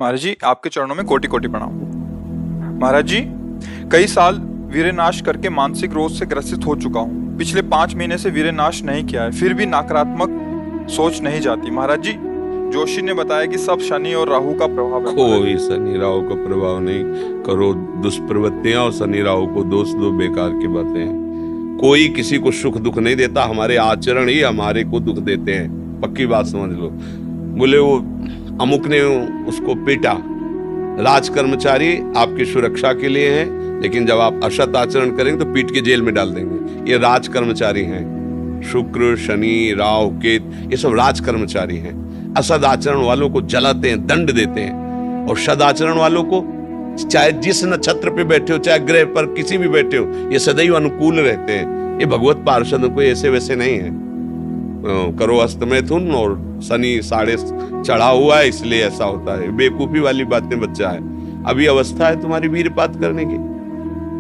महाराज जी, आपके चरणों में कोटि कोटि प्रणाम। महाराज जी, कई साल वीर्यनाश करके मानसिक रोग से ग्रसित हो चुका हूँ। पिछले 5 महीने से वीर्यनाश नहीं किया है, फिर भी नकारात्मक सोच नहीं जाती। महाराज जी, जोशी ने बताया कि सब शनि और राहु का प्रभाव है। कोई शनि राहु का प्रभाव नहीं। करो दुष्प्रवृत्तियां और शनि राहु को दोष दो, बेकार की बातें हैं। कोई किसी को सुख दुख नहीं देता, हमारे आचरण ही हमारे को दुख देते हैं। पक्की बात समझ लो। बोले वो अमुक ने उसको पीटा, राज कर्मचारी आपकी सुरक्षा के लिए है, लेकिन जब आप असत आचरण करेंगे तो पीट के जेल में डाल देंगे। ये राज कर्मचारी हैं। शुक्र, शनि, राहु, केत, ये सब राज कर्मचारी हैं। असद आचरण वालों को जलाते हैं, दंड देते हैं, और सद आचरण वालों को चाहे जिस नक्षत्र पे बैठे हो, चाहे ग्रह पर किसी भी बैठे हो, ये सदैव अनुकूल रहते हैं। ये भगवत पार्षद कोई ऐसे वैसे नहीं है। करो अस्त मैथुन और शनि साढ़े चढ़ा हुआ है, इसलिए ऐसा होता है। बेवकूफी वाली बातें बच्चा है। अभी अवस्था है तुम्हारी वीरपात करने की।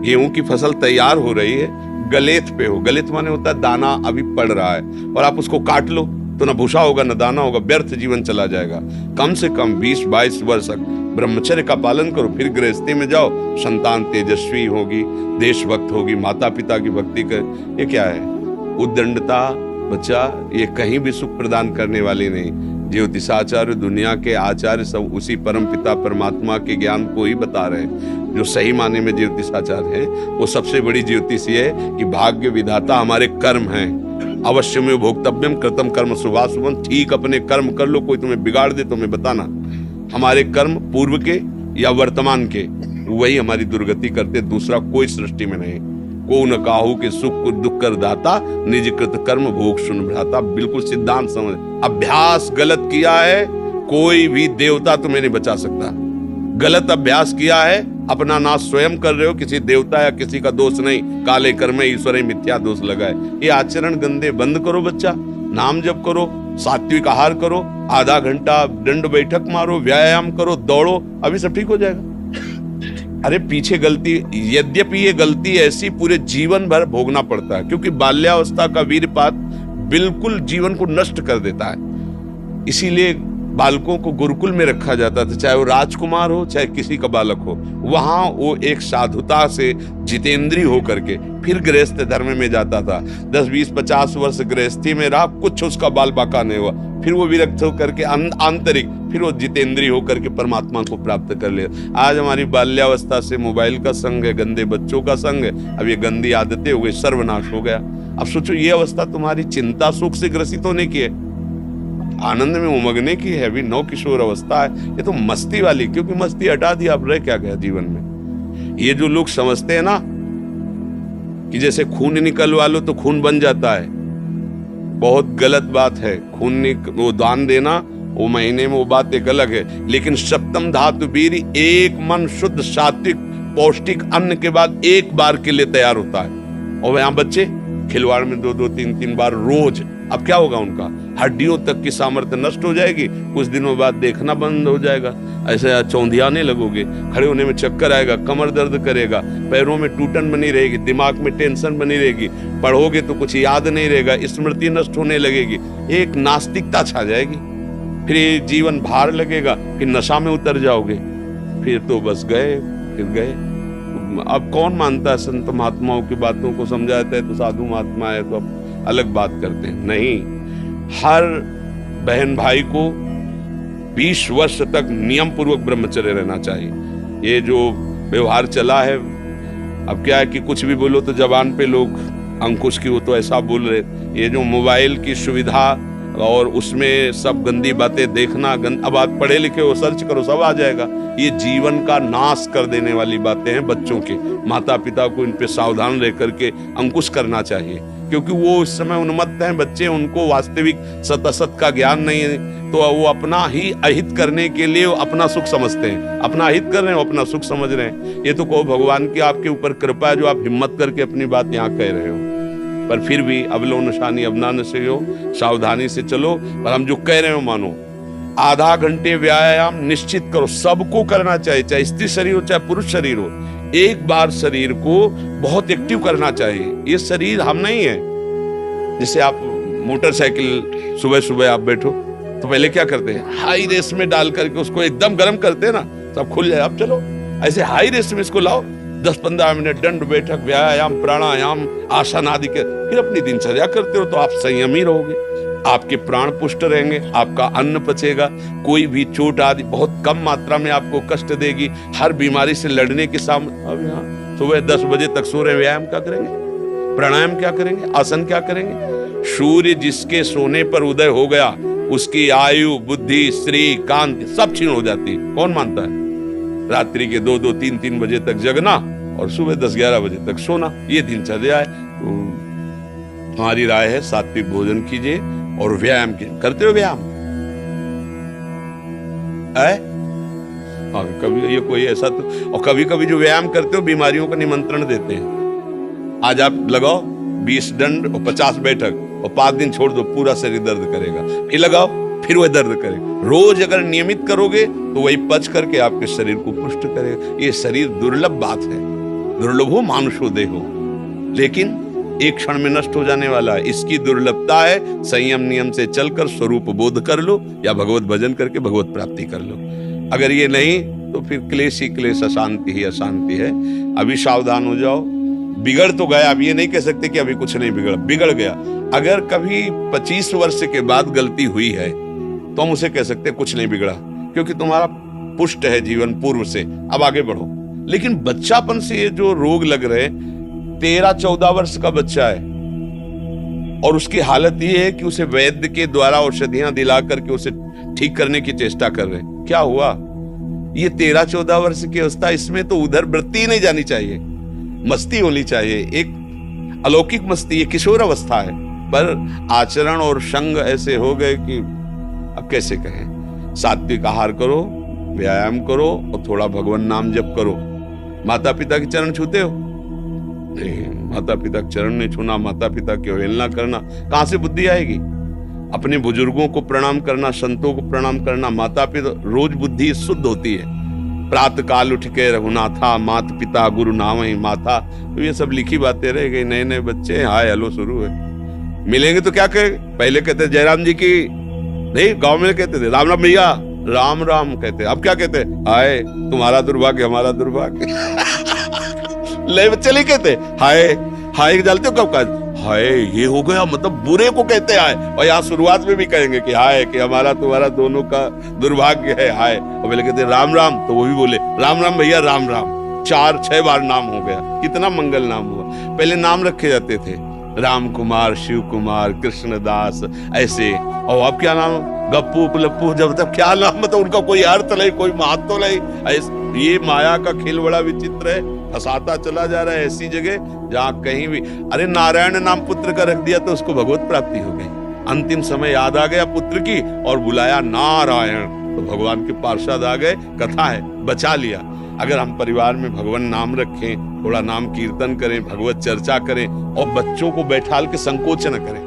गेहूं की फसल तैयार हो रही है, गलेत पे हो। गलेत माने होता है दाना अभी पड़ रहा है, और आप उसको काट लो तो ना भूसा होगा ना दाना होगा, व्यर्थ जीवन चला जाएगा। कम से कम 20-22 वर्ष तक ब्रह्मचर्य का पालन करो, फिर गृहस्थी में जाओ। संतान तेजस्वी होगी, देशभक्त होगी, माता पिता की भक्ति कर। ये क्या है? उद्दंडता बच्चा, ये कहीं भी सुख प्रदान करने वाली नहीं। ज्योतिषाचार्य, दुनिया के आचार्य सब उसी परम पिता परमात्मा के ज्ञान को ही बता रहे हैं। जो सही माने में ज्योतिषाचार्य है, वो सबसे बड़ी ज्योतिष ये है कि भाग्य विधाता हमारे कर्म हैं। अवश्य में भोक्तव्यम कृतम कर्म शुभाशुभम। ठीक अपने कर्म कर लो, कोई तुम्हें बिगाड़ दे तो हमें बताना। हमारे कर्म पूर्व के या वर्तमान के, वही हमारी दुर्गति करते, दूसरा कोई सृष्टि में नहीं। को न काहू के सुख को दुख कर दाता, निज कृत कर्म भोग सुन भ्राता। बिल्कुल सिद्धांत समझ। अभ्यास गलत किया है, कोई भी देवता तुम्हें नहीं बचा सकता। गलत अभ्यास किया है, अपना नाश स्वयं कर रहे हो, किसी देवता या किसी का दोष नहीं। काले कर्म ईश्वर मिथ्या दोष लगाए। ये आचरण गंदे बंद करो बच्चा। नाम जप करो, सात्विक आहार करो, आधा घंटा दंड बैठक मारो, व्यायाम करो, दौड़ो, अभी सब ठीक हो जाएगा। अरे पीछे गलती, यद्यपि ये गलती ऐसी पूरे जीवन भर भोगना पड़ता है, क्योंकि बाल्यावस्था का वीरपात बिल्कुल जीवन को नष्ट कर देता है। इसीलिए बालकों को गुरुकुल में रखा जाता था, चाहे वो राजकुमार हो चाहे किसी का बालक हो। वहां वो एक साधुता से जितेंद्रीय होकर के फिर गृहस्थ धर्म में जाता था। 10-20-50 वर्ष गृहस्थी में रहा, कुछ उसका बाल बाका नहीं हुआ। फिर वो विरक्त होकर के आंतरिक, फिर वो जितेंद्रीय होकर के परमात्मा को प्राप्त कर ले। आज हमारी बाल्यावस्था से मोबाइल का संग है, गंदे बच्चों का संग है। अब ये गंदी आदतें हो गई, सर्वनाश हो गया। अब सोचो, ये अवस्था तुम्हारी चिंता सुख से ग्रसित होने की है, आनंद में उमगने की है, अभी नव किशोर अवस्था है। ये तो मस्ती वाली, क्योंकि मस्ती हटा दी, अब रह क्या गया जीवन में। ये जो लोग समझते हैं ना कि जैसे खून निकलवा लो तो खून बन जाता है, बहुत गलत बात है। खून वो दान देना, वो महीने में वो बात एक अलग है, लेकिन सप्तम धातु वीर एक मन शुद्ध सात्विक पौष्टिक अन्न के बाद एक बार के लिए तैयार होता है। और यहाँ बच्चे खिलवाड़ में 2-2, 3-3 बार रोज। अब क्या होगा? उनका हड्डियों तक की सामर्थ्य नष्ट हो जाएगी, कुछ दिनों बाद देखना बंद हो जाएगा, ऐसे चौंधियाने लगोगे, खड़े होने में चक्कर आएगा, कमर दर्द करेगा, पैरों में टूटन बनी रहेगी, दिमाग में टेंशन बनी रहेगी, पढ़ोगे तो कुछ याद नहीं रहेगा, स्मृति नष्ट होने लगेगी, एक नास्तिकता छा जाएगी, फिर जीवन भार लगेगा, फिर नशा में उतर जाओगे, फिर तो बस गए, फिर गए। अब कौन मानता है संत महात्माओं की बातों को? समझाते हैं तो साधु महात्मा है तो अब अलग बात करते हैं। नहीं, हर बहन भाई को 20 वर्ष तक नियम पूर्वक ब्रह्मचर्य रहना चाहिए। ये जो व्यवहार चला है, अब क्या है कि कुछ भी बोलो तो जबान पे लोग अंकुश की, वो तो ऐसा बोल रहे। ये जो मोबाइल की सुविधा और उसमें सब गंदी बातें देखना, अब आप पढ़े लिखे हो, सर्च करो, सब आ जाएगा। ये जीवन का नाश कर देने वाली बातें हैं बच्चों के। माता पिता को इन पे सावधान रह करके अंकुश करना चाहिए, क्योंकि वो इस समय उन्मत्त हैं बच्चे, उनको वास्तविक सत असत का ज्ञान नहीं है, तो वो अपना ही अहित करने के लिए अपना सुख समझते हैं। अपना अहित कर रहे हैं, अपना सुख समझ रहे हैं। ये तो कहो भगवान की आपके ऊपर कृपा है जो आप हिम्मत करके अपनी बात यहाँ कह रहे हो। पर फिर भी अवलो नशानी अवना से हो, सावधानी से चलो। पर हम जो कह रहे हो मानो। आधा घंटे व्यायाम निश्चित करो, सबको करना चाहिए, चाहे स्त्री शरीर हो चाहे पुरुष शरीर हो। एक बार शरीर को बहुत एक्टिव करना चाहिए। ये शरीर हम नहीं है। जैसे आप मोटरसाइकिल सुबह सुबह आप बैठो, तो पहले क्या करते हैं, हाई रेस में डाल करके उसको एकदम गर्म करते हैं ना, सब खुल जाए। अब चलो ऐसे हाई रेस में इसको लाओ, 10-15 मिनट दंड बैठक, व्यायाम, प्राणायाम, आसन आदि के, फिर अपनी दिनचर्या करते हो तो आप संयमी रहोगे, आपके प्राण पुष्ट रहेंगे, आपका अन्न पचेगा, कोई भी चोट आदि बहुत कम मात्रा में आपको कष्ट देगी, हर बीमारी से लड़ने के सामने। अब यहाँ सुबह 10 बजे तक सो रहे, व्यायाम क्या करेंगे, प्राणायाम क्या करेंगे, आसन क्या करेंगे? सूर्य जिसके सोने पर उदय हो गया उसकी आयु, बुद्धि, स्त्री, कांति सब क्षीण हो जाती है। कौन मानता है? रात्रि के 2-2, 3-3 बजे तक जगना और सुबह 10-11 बजे तक सोना, ये दिनचर्या है। तो हमारी राय है सात्विक भोजन कीजिए और व्यायाम कीजिए। करते हो व्यायाम? कभी ये कोई ऐसा तो, और कभी कभी जो व्यायाम करते हो बीमारियों का निमंत्रण देते हैं। आज आप लगाओ 20 दंड और 50 बैठक और 5 दिन छोड़ दो, पूरा शरीर दर्द करेगा, फिर लगाओ फिर वह दर्द करेगा। रोज अगर नियमित करोगे तो वही पच करके आपके शरीर को पुष्ट करेगा। ये शरीर दुर्लभ बात है, दुर्लभो मानुषो देहो, लेकिन एक क्षण में नष्ट हो जाने वाला है। इसकी दुर्लभता है संयम नियम से चलकर स्वरूप बोध कर लो या भगवत भजन करके भगवत प्राप्ति कर लो। अगर ये नहीं तो फिर क्लेश ही क्लेश, अशांति ही अशांति है। अभी सावधान हो जाओ। बिगड़ तो गया, अब ये नहीं कह सकते कि अभी कुछ नहीं बिगड़ा, बिगड़ गया। अगर कभी 25 वर्ष के बाद गलती हुई है तो हम उसे कह सकते कुछ नहीं बिगड़ा, क्योंकि तुम्हारा पुष्ट है जीवन पूर्व से, अब आगे बढ़ो। लेकिन बच्चापन से ये जो रोग लग रहे, 13-14 वर्ष का बच्चा है और उसकी हालत ये है कि उसे वैद्य के द्वारा औषधियां दिला करके उसे ठीक करने की चेष्टा कर रहे हैं। क्या हुआ? ये 13-14 वर्ष की अवस्था, इसमें तो उधर वृत्ति नहीं जानी चाहिए, मस्ती होनी चाहिए, एक अलौकिक मस्ती। ये किशोर अवस्था है, पर आचरण और संग ऐसे हो गए कि अब कैसे कहें। सात्विक आहार करो, व्यायाम करो और थोड़ा भगवान नाम जप करो। माता पिता के चरण छूते हो? नहीं, माता पिता के चरण नहीं छूना, माता पिता की अवहेलना करना, कहां से बुद्धि आएगी? अपने बुजुर्गों को प्रणाम करना, संतों को प्रणाम करना, माता पिता, रोज बुद्धि शुद्ध होती है। प्रातः काल उठ के रघुनाथा, मात पिता गुरु नाम ही माता, तो ये सब लिखी बातें रह गई। नए नए बच्चे हाय हेलो शुरू है, मिलेंगे तो क्या कहे? पहले कहते जयराम जी की, नहीं गांव में कहते थे राम राम भैया, राम राम कहते। अब क्या कहते? हाय तुम्हारा दुर्भाग्य हमारा दुर्भाग्य। ले बच्चे नहीं कहते हाय, हाय डालते हो कब का? हाय ये हो गया, मतलब बुरे को कहते हाय। और यहाँ शुरुआत में भी कहेंगे कि हाय, कि हमारा तुम्हारा दोनों का दुर्भाग्य है हाय। और पहले कहते राम राम, तो वो भी बोले राम राम भैया राम राम। 4-6 बार नाम हो गया, कितना मंगल नाम हुआ। पहले नाम रखे जाते थे, राम कुमार, शिव कुमार, कृष्णदास, ऐसे। और अब क्या नाम? गप्पू पलप्पू, जब तक क्या नाम, मतलब उनका कोई अर्थ नहीं, कोई महत्व नहीं। ये माया का खेल बड़ा विचित्र है, फंसाता चला जा रहा है ऐसी जगह जहां कहीं भी। अरे नारायण नाम पुत्र का रख दिया तो उसको भगवत प्राप्ति हो गई। अंतिम समय याद आ गया पुत्र की और बुलाया नारायण, तो भगवान के पार्षद आ गए, कथा है, बचा लिया। अगर हम परिवार में भगवान नाम रखें, थोड़ा नाम कीर्तन करें, भगवत चर्चा करें और बच्चों को बैठाल के संकोच न करें।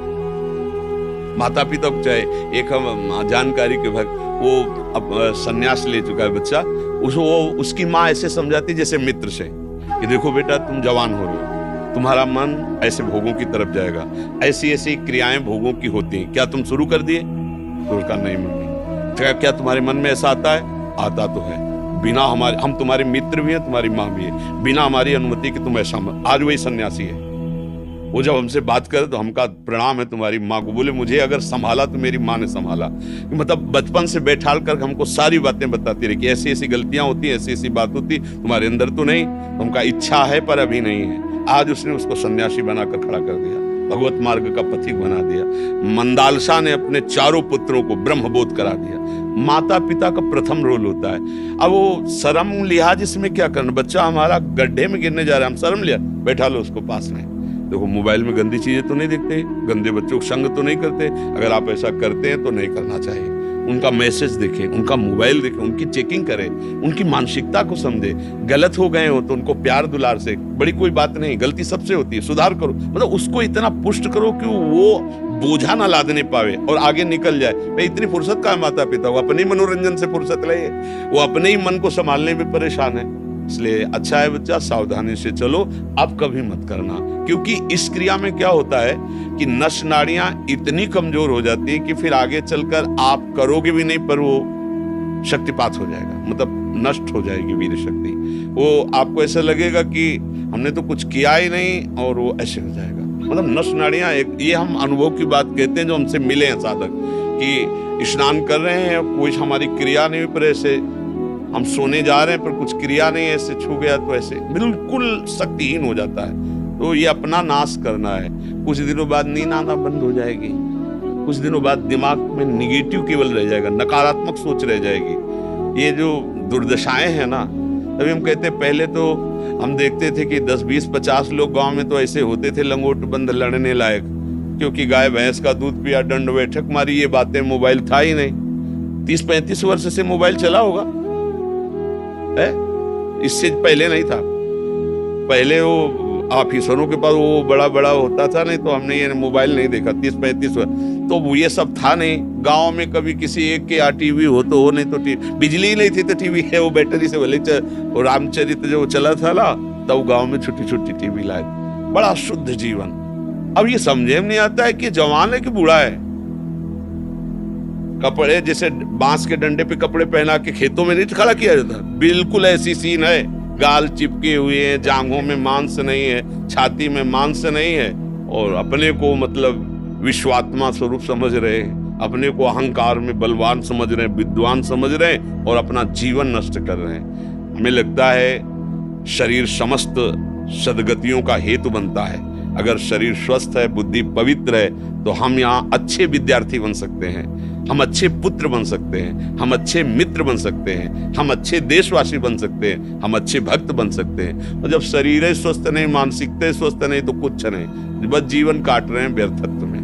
माता पिता को चाहे, एक हम जानकारी के भक्त, वो अब सन्यास ले चुका है बच्चा, उसकी माँ ऐसे समझाती जैसे मित्र से कि देखो बेटा तुम जवान हो रहे हो, तुम्हारा मन ऐसे भोगों की तरफ जाएगा, ऐसी ऐसी क्रियाएं भोगों की होती हैं, क्या तुम शुरू कर दिए? तो उसका नहीं मम्मी। क्या तुम्हारे मन में ऐसा आता है? आता तो है, बिना हमारे, हम तुम्हारे मित्र भी हैं, तुम्हारी माँ भी है, बिना हमारी अनुमति कि तुम ऐसा मत। आज वही सन्यासी है, वो जब हमसे बात करे तो हमका प्रणाम है तुम्हारी माँ को। बोले मुझे अगर संभाला तो मेरी माँ ने संभाला। मतलब बचपन से बैठाल कर हमको सारी बातें बताती रही कि ऐसी ऐसी गलतियां होती, ऐसी ऐसी बात होती, तुम्हारे अंदर तो नहीं, तुमका इच्छा है पर अभी नहीं है। आज उसने उसको सन्यासी बनाकर खड़ा कर दिया, भगवत मार्ग का पथिक बना दिया। मंदालसा ने अपने 4 पुत्रों को ब्रह्मबोध करा दिया। माता पिता का प्रथम रोल होता है। अब वो शर्म लिहाज इसमें क्या करना? बच्चा हमारा गड्ढे में गिरने जा रहा है, हम शर्म लिया, बैठा लो उसको पास में। देखो मोबाइल में गंदी चीजें तो नहीं देखते, गंदे बच्चों को संग तो नहीं करते। अगर आप ऐसा करते हैं तो नहीं करना चाहिए। उनका मैसेज देखें, उनका मोबाइल देखें, उनकी चेकिंग करें, उनकी मानसिकता को समझे। गलत हो गए हो तो उनको प्यार दुलार से, बड़ी कोई बात नहीं, गलती सबसे होती है, सुधार करो। मतलब उसको इतना पुष्ट करो कि वो बोझा ना लादने पावे और आगे निकल जाए। भाई इतनी फुर्सत कहाँ माता पिता, वो अपने ही मनोरंजन से फुर्सत ले, वो अपने ही मन को संभालने में परेशान है। इसलिए अच्छा है बच्चा, सावधानी से चलो, अब कभी मत करना। क्योंकि इस क्रिया में क्या होता है कि नस नाड़ियां इतनी कमजोर हो जाती है कि फिर आगे चलकर आप करोगे भी नहीं, पर वो शक्तिपात हो जाएगा, मतलब नष्ट हो जाएगी वीर शक्ति। वो आपको ऐसा लगेगा कि हमने तो कुछ किया ही नहीं, और वो ऐसे हो जाएगा। मतलब नस नाड़ियां ये हम अनुभव की बात कहते हैं जो हमसे मिले हैं साधक, कि स्नान कर रहे हैं, कोई हमारी क्रिया नहीं हुई, पर ऐसे हम सोने जा रहे हैं पर कुछ क्रिया नहीं, ऐसे छू गया तो ऐसे बिल्कुल शक्तिहीन हो जाता है। तो ये अपना नाश करना है। कुछ दिनों बाद नींद आना बंद हो जाएगी, कुछ दिनों बाद दिमाग में निगेटिव केवल रह जाएगा, नकारात्मक सोच रह जाएगी। ये जो दुर्दशाएं हैं ना, तभी हम कहते हैं पहले तो हम देखते थे कि 10, 20, 50 लोग गांव में तो ऐसे होते थे लंगोट बंद लड़ने लायक, क्योंकि गाय भैंस का दूध पिया, दंड बैठक मारी, ये बातें, मोबाइल था ही नहीं। 30-35 वर्ष से मोबाइल चला होगा है, इससे पहले नहीं था। पहले वो ऑफिसरों के पास वो बड़ा बड़ा होता था, नहीं तो हमने ये मोबाइल नहीं देखा 30-35 वर्ष, तो वो ये सब था नहीं। गांव में कभी किसी एक के यहाँ टीवी हो तो हो, नहीं तो बिजली ही नहीं थी तो टीवी है, वो बैटरी से भले वो रामचरित जो चला था ना, तब गांव में छोटी छोटी टीवी लाए, बड़ा शुद्ध जीवन। अब ये समझे में नहीं आता है कि जवान है कि बूढ़ा है। कपड़े जैसे बांस के डंडे पे कपड़े पहना के खेतों में नहीं खड़ा किया जाता, बिल्कुल ऐसी सीन है। गाल चिपके हुए हैं, जांघों में मांस नहीं है, छाती में मांस नहीं है, और अपने को मतलब विश्वात्मा स्वरूप समझ रहे हैं, अपने को अहंकार में बलवान समझ रहे हैं, विद्वान समझ रहे हैं, और अपना जीवन नष्ट कर रहे हैं। हमें लगता है शरीर समस्त सद्गतियों का हेतु बनता है। अगर शरीर स्वस्थ है, बुद्धि पवित्र है, तो हम यहाँ अच्छे विद्यार्थी बन सकते हैं, हम अच्छे पुत्र बन सकते हैं, हम अच्छे मित्र बन सकते हैं, हम अच्छे देशवासी बन सकते हैं, हम अच्छे भक्त बन सकते हैं। और जब शरीर स्वस्थ नहीं, मानसिकता स्वस्थ नहीं, तो कुछ नहीं, बस जीवन काट रहे हैं व्यर्थत्व में।